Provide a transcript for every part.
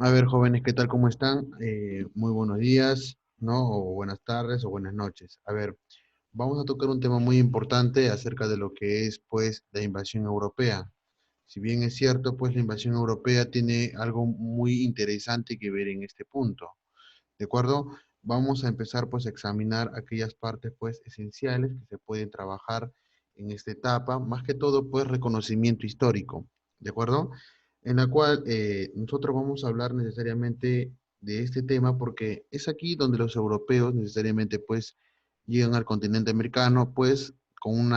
A ver, jóvenes, ¿qué tal? ¿Cómo están? Muy buenos días, ¿no? O buenas tardes o buenas noches. A ver, vamos a tocar un tema muy importante acerca de lo que es, pues, la invasión europea. Si bien es cierto, pues, la invasión europea tiene algo muy interesante que ver en este punto, ¿de acuerdo? Vamos a empezar, pues, a examinar aquellas partes, pues, esenciales que se pueden trabajar en esta etapa, más que todo, pues, reconocimiento histórico, ¿de acuerdo? En la cual nosotros vamos a hablar necesariamente de este tema porque es aquí donde los europeos necesariamente, pues, llegan al continente americano, pues, con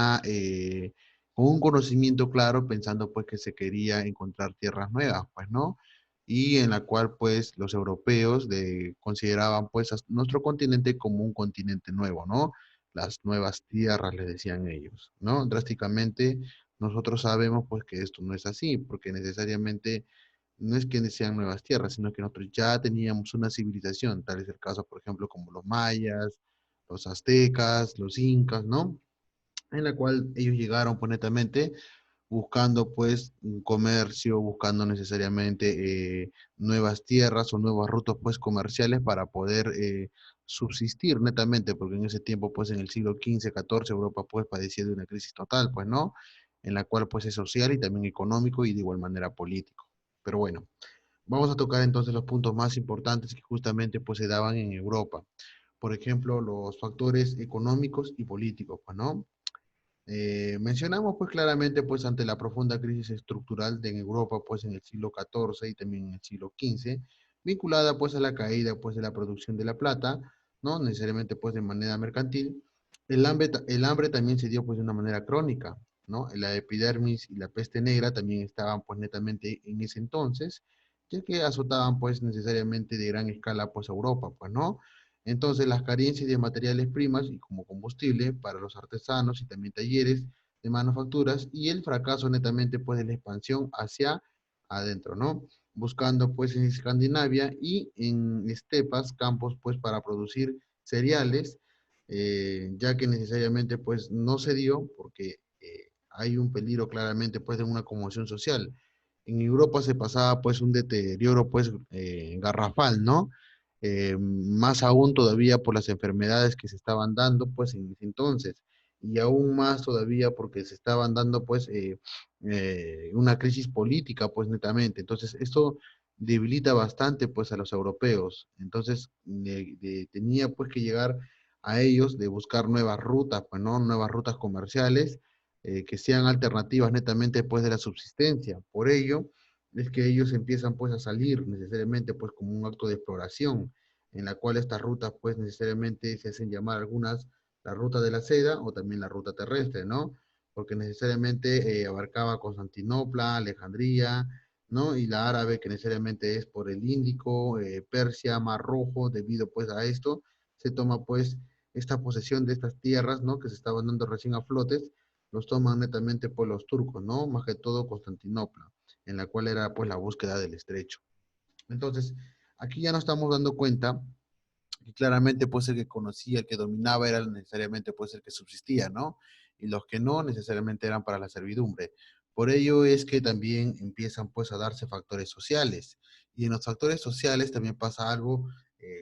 con un conocimiento claro, pensando, pues, que se quería encontrar tierras nuevas, pues, ¿no? Y en la cual pues los europeos consideraban pues a nuestro continente como un continente nuevo, ¿no? Las nuevas tierras, les decían ellos, ¿no? Drásticamente nosotros sabemos pues que esto no es así, porque necesariamente no es que sean nuevas tierras, sino que nosotros ya teníamos una civilización, tal es el caso, por ejemplo, como los mayas, los aztecas, los incas, ¿no? En la cual ellos llegaron pues netamente buscando pues un comercio, buscando necesariamente nuevas tierras o nuevas rutas pues comerciales para poder subsistir netamente, porque en ese tiempo pues en el siglo XV, XIV Europa pues padecía de una crisis total, pues no, en la cual pues es social y también económico y de igual manera político. Pero bueno, vamos a tocar entonces los puntos más importantes que justamente pues se daban en Europa. Por ejemplo, los factores económicos y políticos, pues, ¿no? Mencionamos pues claramente pues ante la profunda crisis estructural de en Europa pues en el siglo XIV y también en el siglo XV, vinculada pues a la caída pues de la producción de la plata, no necesariamente pues de manera mercantil, el hambre también se dio pues de una manera crónica, ¿no? La epidermis y la peste negra también estaban pues netamente en ese entonces, ya que azotaban pues necesariamente de gran escala pues a Europa, pues, ¿no? Entonces, las carencias de materiales primas y como combustible para los artesanos y también talleres de manufacturas y el fracaso netamente pues de la expansión hacia adentro, ¿no? Buscando pues en Escandinavia y en estepas campos pues para producir cereales, ya que necesariamente pues no se dio porque hay un peligro claramente pues de una conmoción social. En Europa se pasaba pues un deterioro pues garrafal, ¿no? Más aún todavía por las enfermedades que se estaban dando pues en ese entonces y aún más todavía porque se estaban dando pues una crisis política pues netamente. Entonces esto debilita bastante pues a los europeos. Entonces tenía pues que llegar a ellos de buscar nuevas rutas, pues no, nuevas rutas comerciales que sean alternativas netamente pues de la subsistencia. Por ello es que ellos empiezan pues a salir necesariamente pues como un acto de exploración, en la cual estas rutas pues necesariamente se hacen llamar algunas la ruta de la seda o también la ruta terrestre, ¿no? Porque necesariamente abarcaba Constantinopla, Alejandría, ¿no? Y la árabe que necesariamente es por el Índico, Persia, Mar Rojo, debido pues a esto, se toma pues esta posesión de estas tierras, ¿no? Que se estaban dando recién a flotes, los toman netamente por los turcos, ¿no? Más que todo Constantinopla, en la cual era pues la búsqueda del estrecho. Entonces, aquí ya nos estamos dando cuenta que claramente pues el que conocía, el que dominaba era necesariamente pues el que subsistía, ¿no? Y los que no necesariamente eran para la servidumbre. Por ello es que también empiezan pues a darse factores sociales. Y en los factores sociales también pasa algo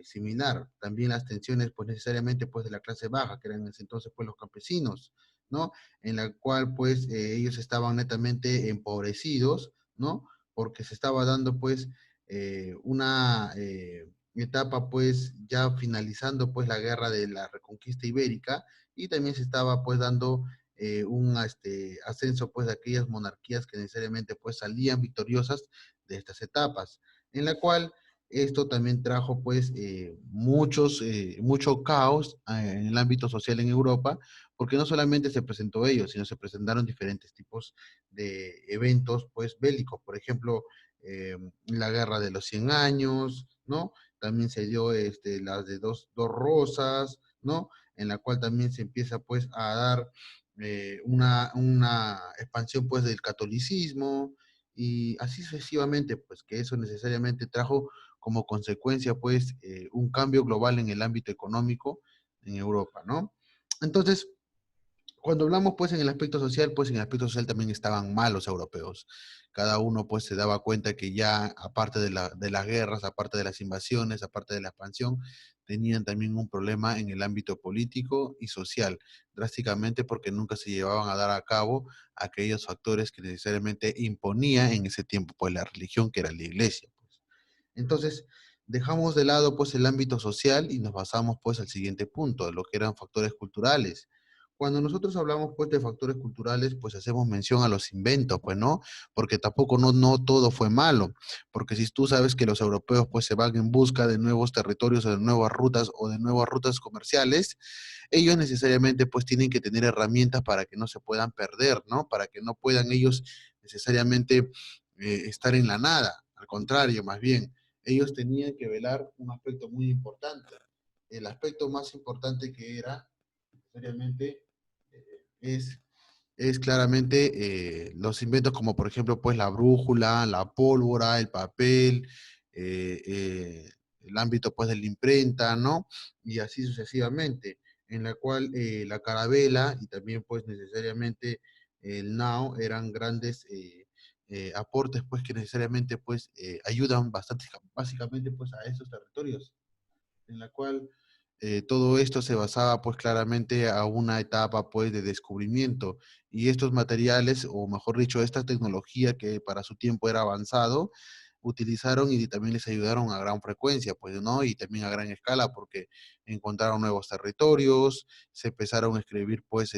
similar. También las tensiones pues necesariamente pues de la clase baja, que eran en ese entonces pues los campesinos, ¿no? En la cual pues ellos estaban netamente empobrecidos, ¿no? Porque se estaba dando pues una etapa pues ya finalizando pues la guerra de la reconquista ibérica y también se estaba pues dando un ascenso pues de aquellas monarquías que necesariamente pues salían victoriosas de estas etapas, en la cual esto también trajo pues mucho caos en el ámbito social en Europa, porque no solamente se presentó ellos, sino se presentaron diferentes tipos de eventos pues bélicos, por ejemplo, la guerra de los 100 años, ¿no? También se dio las de dos rosas, ¿no? En la cual también se empieza pues a dar una expansión pues del catolicismo y así sucesivamente, pues que eso necesariamente trajo como consecuencia pues un cambio global en el ámbito económico en Europa, ¿no? Entonces, Cuando hablamos pues en el aspecto social, pues en el aspecto social también estaban mal los europeos. Cada uno pues se daba cuenta que ya aparte de las guerras, aparte de las invasiones, aparte de la expansión, tenían también un problema en el ámbito político y social, drásticamente porque nunca se llevaban a dar a cabo aquellos factores que necesariamente imponía en ese tiempo pues la religión que era la iglesia. Pues. Entonces, dejamos de lado pues el ámbito social y nos basamos pues al siguiente punto, lo que eran factores culturales. Cuando nosotros hablamos pues de factores culturales, pues hacemos mención a los inventos, pues no, porque tampoco no todo fue malo, porque si tú sabes que los europeos pues se van en busca de nuevos territorios o de nuevas rutas comerciales, ellos necesariamente pues tienen que tener herramientas para que no se puedan perder, ¿no? Para que no puedan ellos necesariamente estar en la nada, al contrario, más bien, ellos tenían que velar un aspecto muy importante. El aspecto más importante que era necesariamente es, es claramente los inventos como por ejemplo pues la brújula, la pólvora, el papel, eh, eh, el ámbito pues de la imprenta, ¿no? Y así sucesivamente, en la cual la carabela y también pues necesariamente el nao eran grandes aportes pues que necesariamente pues ayudan bastante, básicamente pues a esos territorios en la cual todo esto se basaba pues claramente a una etapa pues de descubrimiento y estos materiales, o mejor dicho, esta tecnología que para su tiempo era avanzado, utilizaron y también les ayudaron a gran frecuencia, pues, ¿no? Y también a gran escala porque encontraron nuevos territorios, se empezaron a escribir pues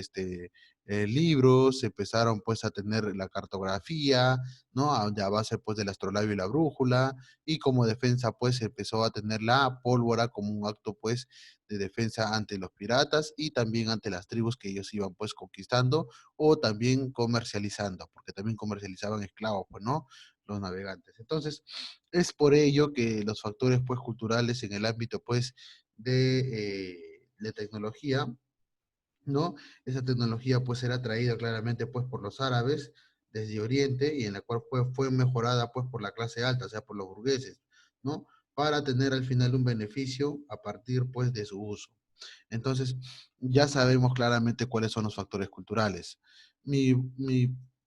libros, se empezaron pues a tener la cartografía, ¿no? A base pues del astrolabio y la brújula, y como defensa pues se empezó a tener la pólvora como un acto pues de defensa ante los piratas y también ante las tribus que ellos iban pues conquistando o también comercializando, porque también comercializaban esclavos, pues, ¿no? Los navegantes. Entonces, es por ello que los factores pues culturales en el ámbito pues de tecnología, ¿no? Esa tecnología pues era traída claramente pues por los árabes desde Oriente y en la cual fue mejorada pues por la clase alta, o sea, por los burgueses, ¿no? Para tener al final un beneficio a partir pues de su uso. Entonces, ya sabemos claramente cuáles son los factores culturales. Mi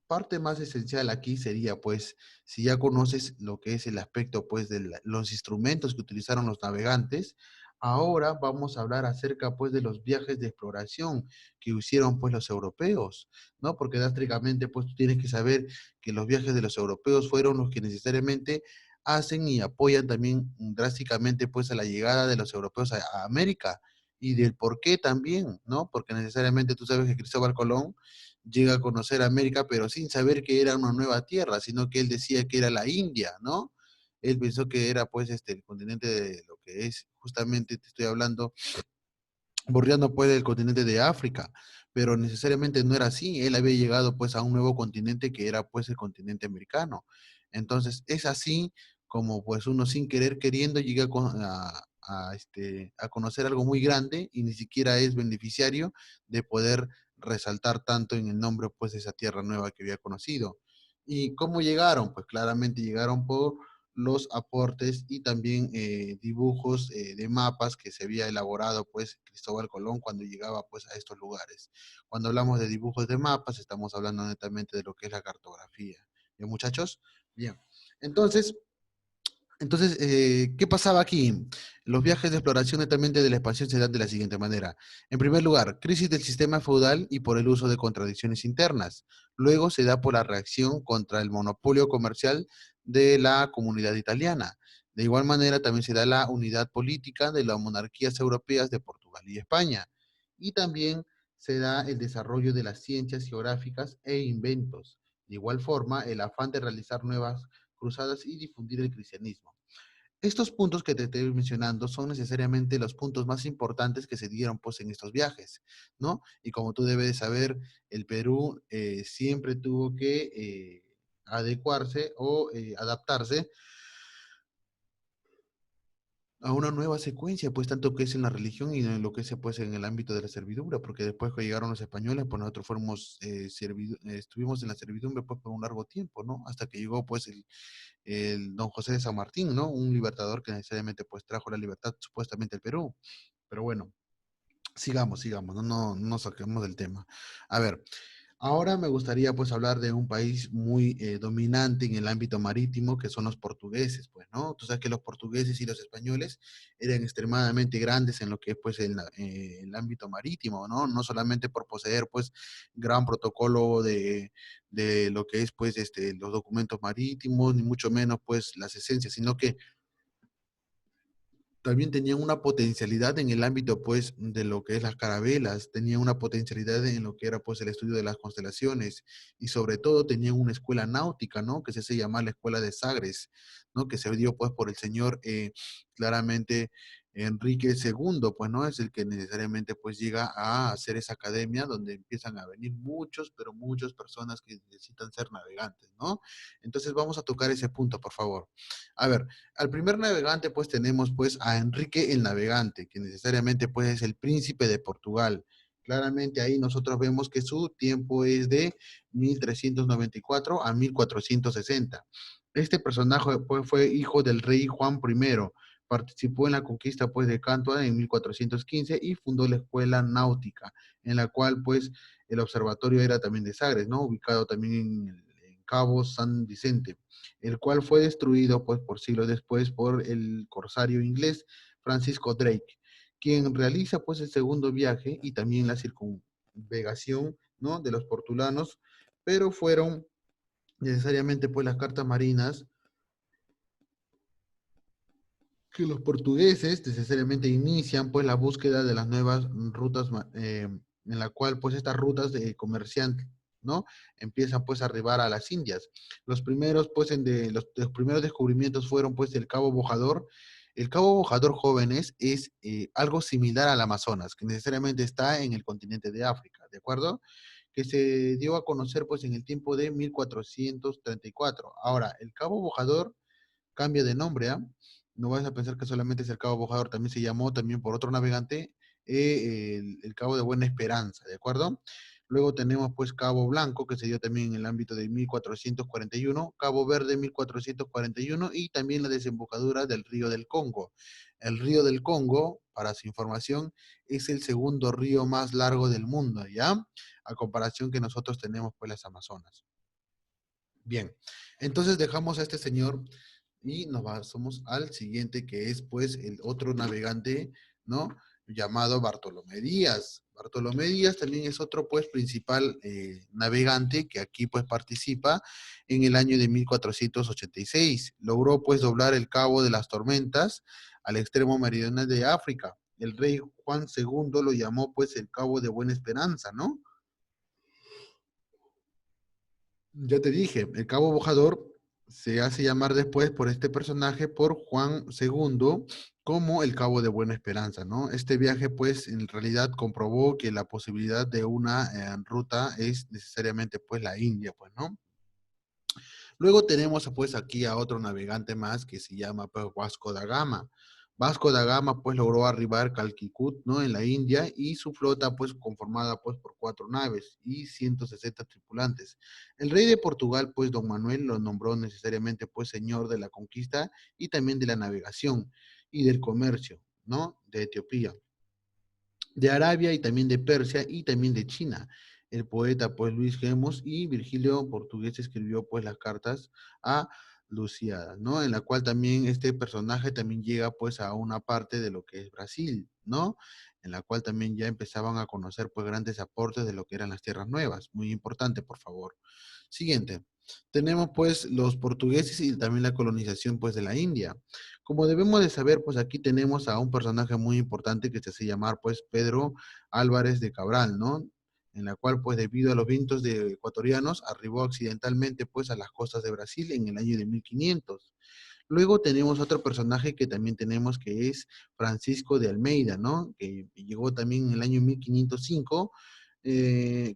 parte más esencial aquí sería, pues, si ya conoces lo que es el aspecto, pues, de los instrumentos que utilizaron los navegantes, ahora vamos a hablar acerca, pues, de los viajes de exploración que hicieron, pues, los europeos, ¿no? Porque drásticamente, pues, tú tienes que saber que los viajes de los europeos fueron los que necesariamente hacen y apoyan también drásticamente, pues, a la llegada de los europeos a América y del por qué también, ¿no? Porque necesariamente tú sabes que Cristóbal Colón llega a conocer América, pero sin saber que era una nueva tierra, sino que él decía que era la India, ¿no? Él pensó que era pues el continente de lo que es, justamente te estoy hablando, bordeando pues el continente de África, pero necesariamente no era así, él había llegado pues a un nuevo continente que era pues el continente americano. Entonces es así como pues uno sin querer queriendo llega a conocer algo muy grande y ni siquiera es beneficiario de poder resaltar tanto en el nombre pues de esa tierra nueva que había conocido. ¿Y cómo llegaron? Pues claramente llegaron por los aportes y también dibujos de mapas que se había elaborado pues Cristóbal Colón cuando llegaba pues a estos lugares. Cuando hablamos de dibujos de mapas estamos hablando netamente de lo que es la cartografía. ¿Bien, muchachos? Bien. Entonces, ¿qué pasaba aquí? Los viajes de exploración netamente de la expansión se dan de la siguiente manera. En primer lugar, crisis del sistema feudal y por el uso de contradicciones internas. Luego se da por la reacción contra el monopolio comercial de la comunidad italiana. De igual manera, también se da la unidad política de las monarquías europeas de Portugal y España. Y también se da el desarrollo de las ciencias geográficas e inventos. De igual forma, el afán de realizar nuevas cruzadas y difundir el cristianismo. Estos puntos que te estoy mencionando son necesariamente los puntos más importantes que se dieron pues en estos viajes, ¿no? Y como tú debes de saber, el Perú siempre tuvo que adecuarse o adaptarse a una nueva secuencia, pues tanto que es en la religión y en lo que es pues en el ámbito de la servidumbre, porque después que llegaron los españoles, pues nosotros fuimos, estuvimos en la servidumbre pues por un largo tiempo, ¿no? Hasta que llegó pues el don José de San Martín, ¿no? Un libertador que necesariamente pues trajo la libertad supuestamente al Perú. Pero bueno, Sigamos, sigamos, no nos saquemos del tema. A ver, ahora me gustaría pues hablar de un país muy dominante en el ámbito marítimo, que son los portugueses, pues, ¿no? Tú sabes que los portugueses y los españoles eran extremadamente grandes en lo que es pues el ámbito marítimo, ¿no? No solamente por poseer pues gran protocolo de lo que es pues los documentos marítimos, ni mucho menos pues las esencias, sino que también tenían una potencialidad en el ámbito, pues, de lo que es las carabelas, tenían una potencialidad en lo que era, pues, el estudio de las constelaciones y sobre todo tenían una escuela náutica, ¿no? Que se hace llamar la Escuela de Sagres, ¿no? Que se dio, pues, por el señor, claramente, Enrique II, pues, ¿no? Es el que necesariamente, pues, llega a hacer esa academia donde empiezan a venir muchos, pero muchas personas que necesitan ser navegantes, ¿no? Entonces vamos a tocar ese punto, por favor. A ver, al primer navegante pues tenemos pues a Enrique el Navegante, que necesariamente pues es el príncipe de Portugal. Claramente ahí nosotros vemos que su tiempo es de 1394 a 1460. Este personaje pues fue hijo del rey Juan I, participó en la conquista pues de Cantua en 1415 y fundó la escuela náutica, en la cual pues el observatorio era también de Sagres, ¿no? Ubicado también en Cabo San Vicente, el cual fue destruido pues por siglos después por el corsario inglés Francisco Drake, quien realiza pues el segundo viaje y también la circunvegación, ¿no? De los portulanos, pero fueron necesariamente pues las cartas marinas que los portugueses necesariamente inician pues la búsqueda de las nuevas rutas, en la cual pues estas rutas de comerciantes, ¿no? Empiezan pues a arribar a las Indias. Los primeros pues los primeros descubrimientos fueron pues el Cabo Bojador. El Cabo Bojador, jóvenes, es algo similar al Amazonas, que necesariamente está en el continente de África, ¿de acuerdo? Que se dio a conocer pues en el tiempo de 1434. Ahora, el Cabo Bojador cambia de nombre, ¿ah? No vas a pensar que solamente es el Cabo Bojador, también se llamó también por otro navegante, el Cabo de Buena Esperanza, ¿de acuerdo? Luego tenemos pues Cabo Blanco, que se dio también en el ámbito de 1441, Cabo Verde 1441 y también la desembocadura del río del Congo. El río del Congo, para su información, es el segundo río más largo del mundo, ¿ya? A comparación que nosotros tenemos pues las Amazonas. Bien, entonces dejamos a este señor y nos pasamos al siguiente, que es pues el otro navegante, ¿no? Llamado Bartolomé Díaz. Bartolomé Díaz también es otro pues principal navegante que aquí pues participa en el año de 1486. Logró pues doblar el Cabo de las Tormentas al extremo meridional de África. El rey Juan II lo llamó pues el Cabo de Buena Esperanza, ¿no? Ya te dije, el Cabo Bojador se hace llamar después por este personaje, por Juan II, como el Cabo de Buena Esperanza, ¿no? Este viaje, pues, en realidad comprobó que la posibilidad de una ruta es necesariamente, pues, la India, pues, ¿no? Luego tenemos pues aquí a otro navegante más que se llama pues, Vasco da Gama. Vasco da Gama pues logró arribar Calquicut, ¿no? En la India y su flota pues conformada pues por 4 naves y 160 tripulantes. El rey de Portugal pues don Manuel lo nombró necesariamente pues señor de la conquista y también de la navegación y del comercio, ¿no? De Etiopía, de Arabia y también de Persia y también de China. El poeta pues Luis Gemos y Virgilio Portugués escribió pues las cartas a Luciada, ¿no? En la cual también este personaje también llega pues a una parte de lo que es Brasil, ¿no? En la cual también ya empezaban a conocer pues grandes aportes de lo que eran las tierras nuevas. Muy importante, por favor. Siguiente. Tenemos pues los portugueses y también la colonización pues de la India. Como debemos de saber, pues aquí tenemos a un personaje muy importante que se hace llamar pues Pedro Álvarez de Cabral, ¿no? En la cual pues debido a los vientos ecuatorianos arribó accidentalmente pues a las costas de Brasil en el año de 1500. Luego tenemos otro personaje que también tenemos que es Francisco de Almeida, ¿no? Que llegó también en el año 1505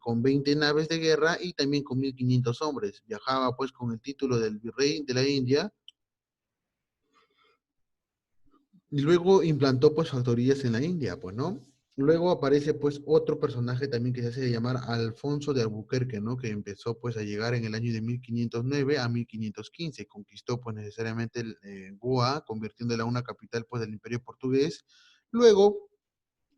con 20 naves de guerra y también con 1500 hombres. Viajaba pues con el título del virrey de la India y luego implantó pues factorías en la India, pues, ¿no? Luego aparece pues otro personaje también que se hace llamar Alfonso de Albuquerque, ¿no? Que empezó pues a llegar en el año de 1509 a 1515. Conquistó pues necesariamente Goa, convirtiéndola en una capital pues del imperio portugués. Luego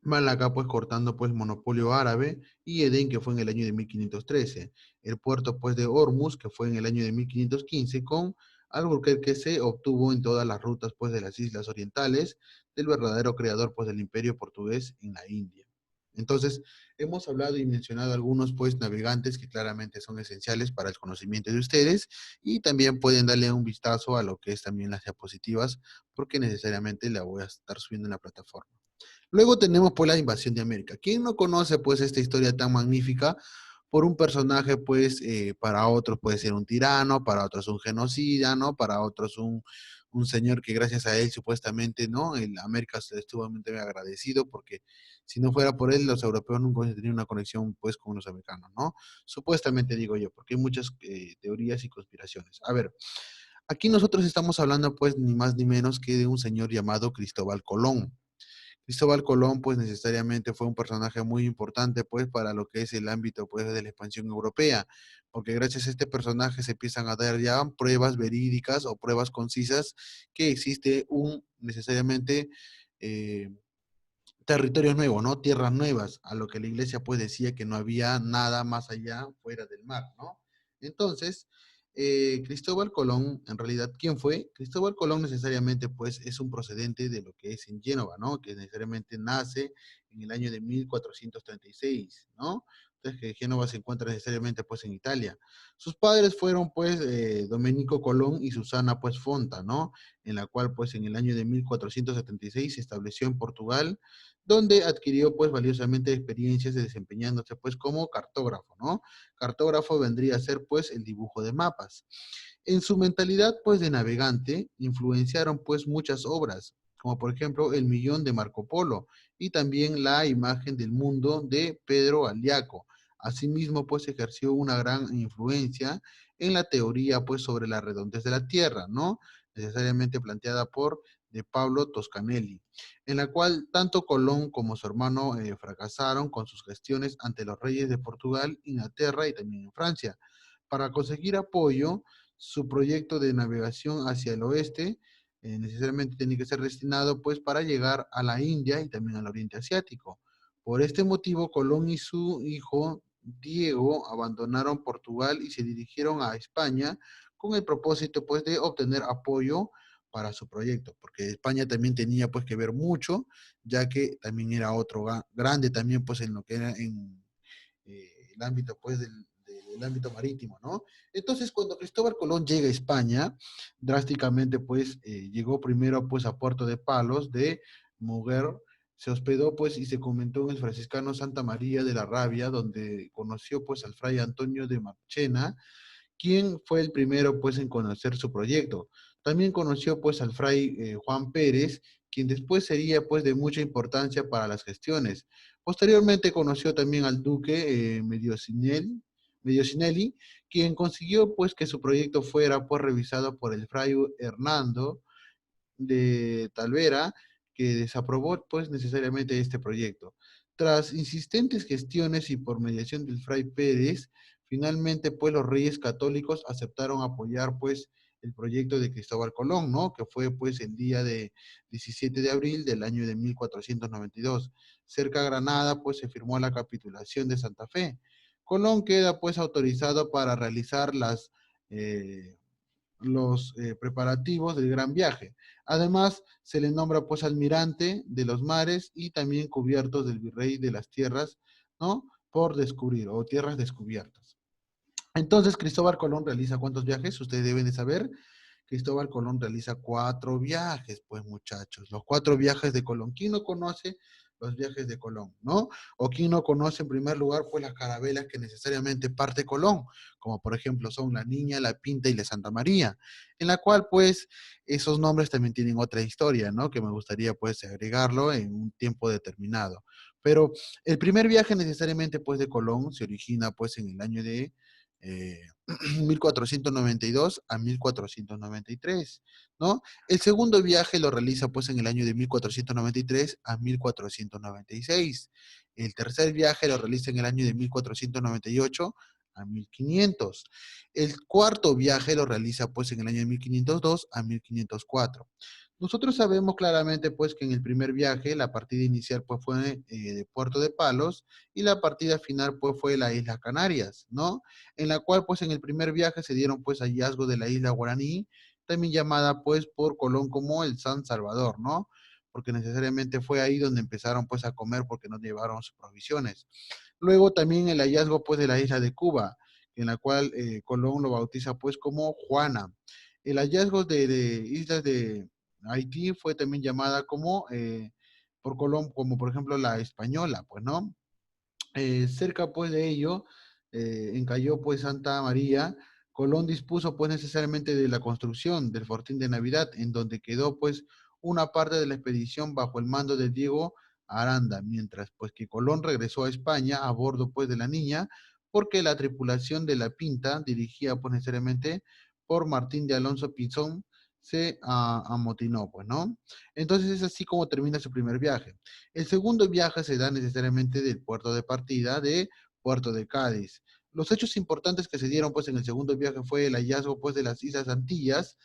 Malaca, pues cortando pues monopolio árabe, y Edén, que fue en el año de 1513. El puerto pues de Hormuz, que fue en el año de 1515, con Alburquerque se obtuvo en todas las rutas pues de las islas orientales del verdadero creador pues del imperio portugués en la India. Entonces, hemos hablado y mencionado algunos pues navegantes que claramente son esenciales para el conocimiento de ustedes, y también pueden darle un vistazo a lo que es también las diapositivas, porque necesariamente la voy a estar subiendo en la plataforma. Luego tenemos pues la invasión de América. ¿Quién no conoce pues esta historia tan magnífica? Por un personaje pues para otros puede ser un tirano, para otros un genocida, ¿no? Para otros un señor que gracias a él supuestamente, ¿no? El América se estuvo muy agradecido, porque si no fuera por él los europeos nunca hubiesen tenido una conexión pues con los americanos, ¿no? Supuestamente digo yo, porque hay muchas teorías y conspiraciones. A ver, aquí nosotros estamos hablando pues ni más ni menos que de un señor llamado Cristóbal Colón. Cristóbal Colón, pues necesariamente fue un personaje muy importante, pues, para lo que es el ámbito, pues, de la expansión europea, porque gracias a este personaje se empiezan a dar ya pruebas verídicas o pruebas concisas que existe un, necesariamente, eh, territorios nuevos, ¿no? Tierras nuevas, a lo que la iglesia pues decía que no había nada más allá fuera del mar, ¿no? Entonces, Cristóbal Colón, en realidad, ¿quién fue? Cristóbal Colón necesariamente pues es un procedente de lo que es en Génova, ¿no? Que necesariamente nace en el año de 1436, ¿no? Entonces, que Génova se encuentra necesariamente pues en Italia. Sus padres fueron pues Domenico Colón y Susana pues Fonta, ¿no? En la cual pues en el año de 1476 se estableció en Portugal, donde adquirió pues valiosamente experiencias de desempeñándose pues como cartógrafo, ¿no? Cartógrafo vendría a ser pues el dibujo de mapas. En su mentalidad pues de navegante influenciaron pues muchas obras, como por ejemplo El Millón de Marco Polo y también La Imagen del Mundo de Pedro Aliaco. Asimismo pues ejerció una gran influencia en la teoría pues sobre la redondez de la Tierra, ¿no? Necesariamente planteada por de Pablo Toscanelli, en la cual tanto Colón como su hermano fracasaron con sus gestiones ante los reyes de Portugal, Inglaterra y también en Francia. Para conseguir apoyo, su proyecto de navegación hacia el oeste necesariamente tenía que ser destinado pues para llegar a la India y también al Oriente Asiático. Por este motivo, Colón y su hijo Diego abandonaron Portugal y se dirigieron a España con el propósito pues de obtener apoyo para su proyecto, porque España también tenía pues que ver mucho, ya que también era otro grande también pues en lo que era en el ámbito pues del ámbito marítimo, ¿no? Entonces cuando Cristóbal Colón llega a España, drásticamente pues llegó primero pues a Puerto de Palos de Muguer, se hospedó pues y se comentó en el franciscano Santa María de la Rabia, donde conoció pues al fray Antonio de Marchena, quien fue el primero pues en conocer su proyecto. También conoció pues al fray Juan Pérez, quien después sería pues de mucha importancia para las gestiones. Posteriormente conoció también al duque Mediosinelli, quien consiguió pues que su proyecto fuera pues revisado por el fray Hernando de Talvera, que desaprobó pues necesariamente este proyecto. Tras insistentes gestiones y por mediación del fray Pérez, finalmente pues los reyes católicos aceptaron apoyar pues el proyecto de Cristóbal Colón, ¿no? Que fue pues el día de 17 de abril del año de 1492. Cerca de Granada pues se firmó la capitulación de Santa Fe. Colón queda pues autorizado para realizar los preparativos del gran viaje. Además, se le nombra pues almirante de los mares y también cubiertos del virrey de las tierras, ¿no? Por descubrir o tierras descubiertas. Entonces, Cristóbal Colón realiza ¿cuántos viajes? Ustedes deben de saber. Cristóbal Colón realiza 4 viajes, pues muchachos, los 4 viajes de Colón. ¿Quién no conoce los viajes de Colón, no? O quién no conoce en primer lugar, pues las carabelas que necesariamente parte Colón, como por ejemplo son la Niña, la Pinta y la Santa María, en la cual pues esos nombres también tienen otra historia, ¿no? Que me gustaría pues agregarlo en un tiempo determinado. Pero el primer viaje necesariamente pues de Colón se origina pues en el año de eh, 1492 a 1493, ¿no? El segundo viaje lo realiza pues en el año de 1493 a 1496. El tercer viaje lo realiza en el año de 1498 a 1500. El cuarto viaje lo realiza pues en el año de 1502 a 1504. Nosotros sabemos claramente pues que en el primer viaje la partida inicial pues fue de Puerto de Palos y la partida final pues fue la Isla Canarias, ¿no? En la cual pues en el primer viaje se dieron pues hallazgos de la isla Guaraní, también llamada pues por Colón como el San Salvador, ¿no? Porque necesariamente fue ahí donde empezaron pues a comer porque no llevaron sus provisiones. Luego también el hallazgo pues de la isla de Cuba, en la cual Colón lo bautiza pues como Juana. El hallazgo de islas de Haití fue también llamada como por Colón, como por ejemplo la Española, pues, ¿no? Cerca pues de ello, encalló pues Santa María. Colón dispuso pues necesariamente de la construcción del Fortín de Navidad, en donde quedó pues una parte de la expedición bajo el mando de Diego Aranda, mientras pues que Colón regresó a España a bordo pues de la Niña, porque la tripulación de la Pinta, dirigida pues necesariamente por Martín de Alonso Pinzón, se amotinó, pues, ¿no? Entonces es así como termina su primer viaje. El segundo viaje se da necesariamente del puerto de partida de Puerto de Cádiz. Los hechos importantes que se dieron pues en el segundo viaje fue el hallazgo pues de las Islas Antillas,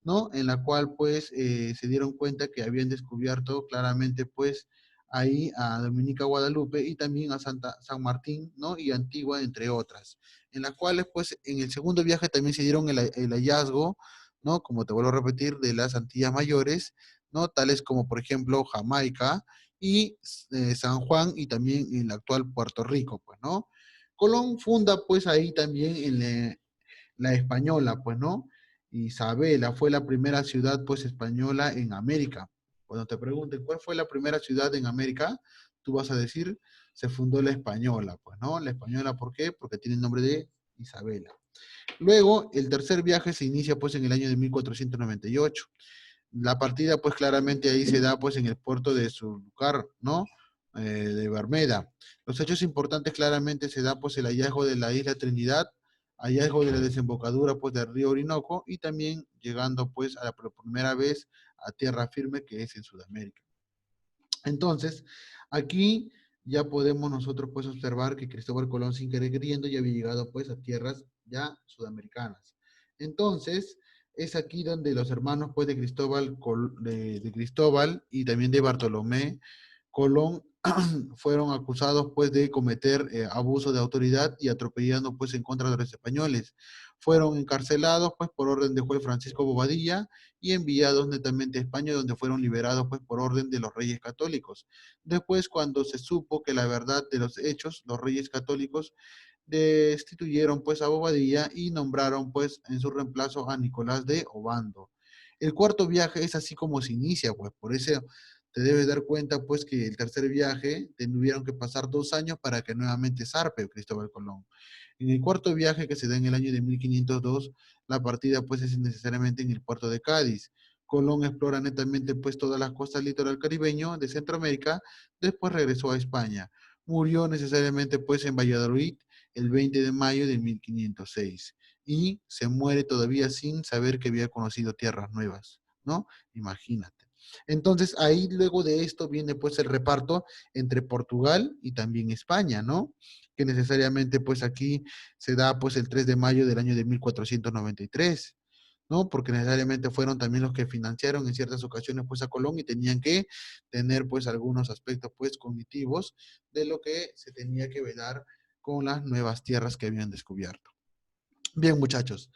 ¿no? En la cual pues se dieron cuenta que habían descubierto claramente pues ahí a Dominica Guadalupe y también a San Martín, ¿no? Y Antigua, entre otras, en las cuales pues en el segundo viaje también se dieron el hallazgo, ¿no? Como te vuelvo a repetir, de las Antillas Mayores, ¿no? Tales como por ejemplo Jamaica y San Juan y también en el actual Puerto Rico, pues, ¿no? Colón funda pues ahí también en la Española, pues, ¿no? Isabela fue la primera ciudad pues española en América. Cuando te pregunten cuál fue la primera ciudad en América, tú vas a decir, se fundó la Española, pues, ¿no? La Española, ¿por qué? Porque tiene el nombre de Isabela. Luego, el tercer viaje se inicia pues en el año de 1498. La partida pues claramente ahí se da pues en el puerto de Zúcar, ¿no? De Bermuda. Los hechos importantes claramente se da pues el hallazgo de la isla Trinidad, hallazgo de la desembocadura pues del río Orinoco y también llegando pues a la primera vez a tierra firme que es en Sudamérica. Entonces, aquí ya podemos nosotros pues observar que Cristóbal Colón sin querer queriendo ya había llegado pues a tierras ya sudamericanas. Entonces, es aquí donde los hermanos pues de Cristóbal, de Cristóbal y también de Bartolomé Colón fueron acusados pues de cometer abuso de autoridad y atropellando pues en contra de los españoles. Fueron encarcelados pues por orden de juez Francisco Bobadilla y enviados netamente a España donde fueron liberados pues por orden de los reyes católicos. Después cuando se supo que la verdad de los hechos, los reyes católicos destituyeron pues a Bobadilla y nombraron pues en su reemplazo a Nicolás de Obando. El cuarto viaje es así como se inicia, pues por eso te debes dar cuenta pues que el tercer viaje tuvieron que pasar 2 años para que nuevamente zarpe Cristóbal Colón. En el cuarto viaje que se da en el año de 1502, la partida pues es necesariamente en el puerto de Cádiz. Colón explora netamente pues todas las costas litoral caribeño de Centroamérica, después regresó a España. Murió necesariamente pues en Valladolid el 20 de mayo de 1506 y se muere todavía sin saber que había conocido tierras nuevas, ¿no? Imagínate. Entonces ahí luego de esto viene pues el reparto entre Portugal y también España, ¿no? Que necesariamente pues aquí se da pues el 3 de mayo del año de 1493, ¿no? Porque necesariamente fueron también los que financiaron en ciertas ocasiones pues a Colón y tenían que tener pues algunos aspectos pues cognitivos de lo que se tenía que velar con las nuevas tierras que habían descubierto. Bien, muchachos.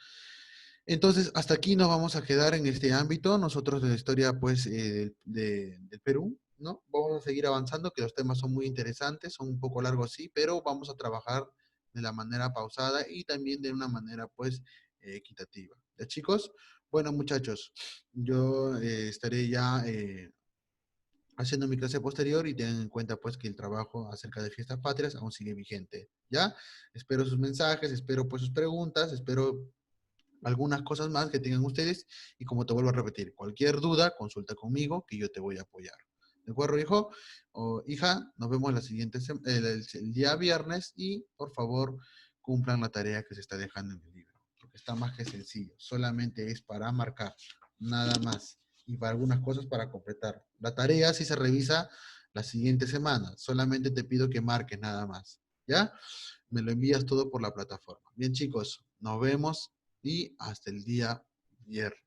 Entonces, hasta aquí nos vamos a quedar en este ámbito, nosotros de la historia, pues, del Perú, ¿no? Vamos a seguir avanzando, que los temas son muy interesantes, son un poco largos, sí, pero vamos a trabajar de la manera pausada y también de una manera, pues, equitativa. ¿Ya, chicos? Bueno, muchachos, yo estaré ya haciendo mi clase posterior y tengan en cuenta, pues, que el trabajo acerca de fiestas patrias aún sigue vigente, ¿ya? Espero sus mensajes, espero, pues, sus preguntas, espero algunas cosas más que tengan ustedes y como te vuelvo a repetir, cualquier duda, consulta conmigo que yo te voy a apoyar. ¿De acuerdo, hijo? O hija, nos vemos la siguiente el día viernes y por favor cumplan la tarea que se está dejando en el libro, porque está más que sencillo, solamente es para marcar, nada más, y para algunas cosas para completar. La tarea sí se revisa la siguiente semana, solamente te pido que marques nada más. ¿ya? Me lo envías todo por la plataforma. Bien, chicos, nos vemos y hasta el día viernes.